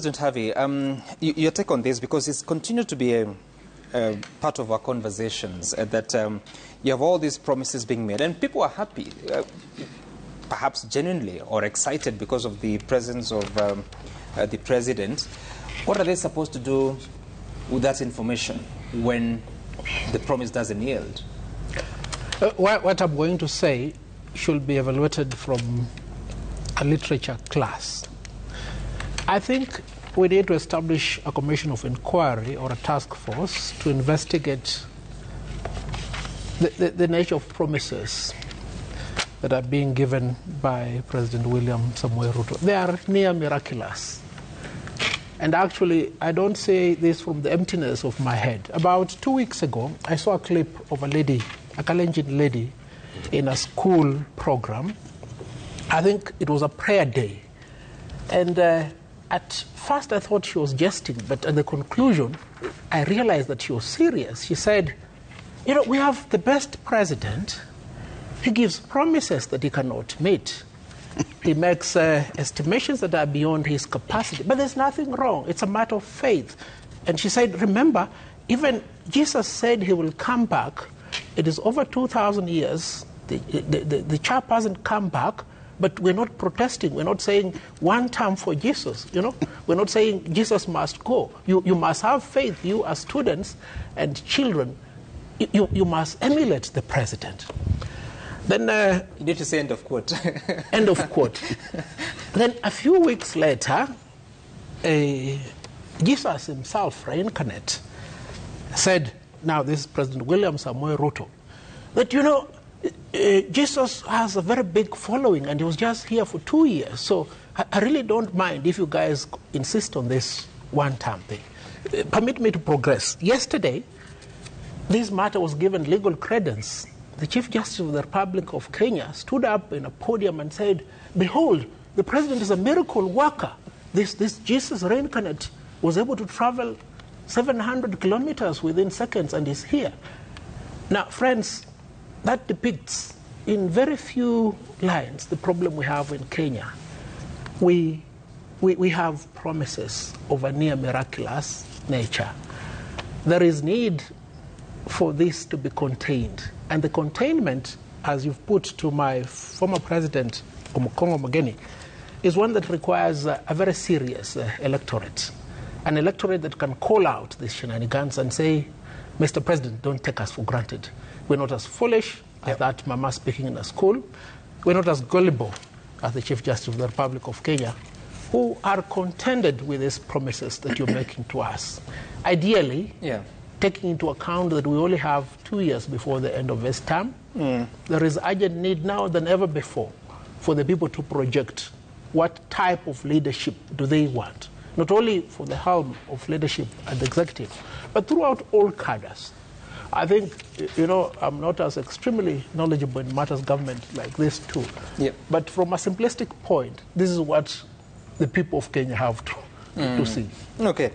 President Harvey, your take on this, because it's continued to be a part of our conversations, that you have all these promises being made, and people are happy, perhaps genuinely or excited because of the presence of the President. What are they supposed to do with that information when the promise doesn't yield? What I'm going to say should be evaluated from a literature class. I think we need to establish a commission of inquiry or a task force to investigate the nature of promises that are being given by President William Samoei Ruto. They are near miraculous. And actually, I don't say this from the emptiness of my head. About 2 weeks ago, I saw a clip of a lady, a Kalenjin lady, in a school program. I think it was a prayer day. And at first I thought she was jesting, but at the conclusion, I realized that she was serious. She said, you know, we have the best president. He gives promises that he cannot meet. He makes estimations that are beyond his capacity. But there's nothing wrong. It's a matter of faith. And she said, remember, even Jesus said he will come back. It is over 2,000 years. The chap hasn't come back, but we're not protesting. We're not saying one term for Jesus, you know. We're not saying Jesus must go. You must have faith, you as students and children. You must emulate the president. Then you need to say end of quote. End of quote. Then a few weeks later, Jesus himself, reincarnate, said, now this is President William Samoei Ruto, that, you know, Jesus has a very big following and he was just here for 2 years. So I really don't mind if you guys insist on this one-time thing. Permit me to progress. Yesterday, this matter was given legal credence. The Chief Justice of the Republic of Kenya stood up in a podium and said, behold, the president is a miracle worker. This Jesus reincarnate was able to travel 700 kilometers within seconds and is here. Now, friends, that depicts in very few lines the problem we have in Kenya. We have promises of a near miraculous nature. There is need for this to be contained. And the containment, as you've put to my former president, Omukongo Mageni, is one that requires a very serious electorate. An electorate that can call out these shenanigans and say, Mr. President, don't take us for granted. We're not as foolish as that mama speaking in a school. We're not as gullible as the Chief Justice of the Republic of Kenya, who are contented with these promises that you're making to us. Ideally, taking into account that we only have 2 years before the end of this term, there is urgent need now than ever before for the people to project what type of leadership do they want, not only for the helm of leadership at the executive, but throughout all cadres. I think, you know, I'm not as extremely knowledgeable in matters government like this too. But from a simplistic point, this is what the people of Kenya have to see. Okay.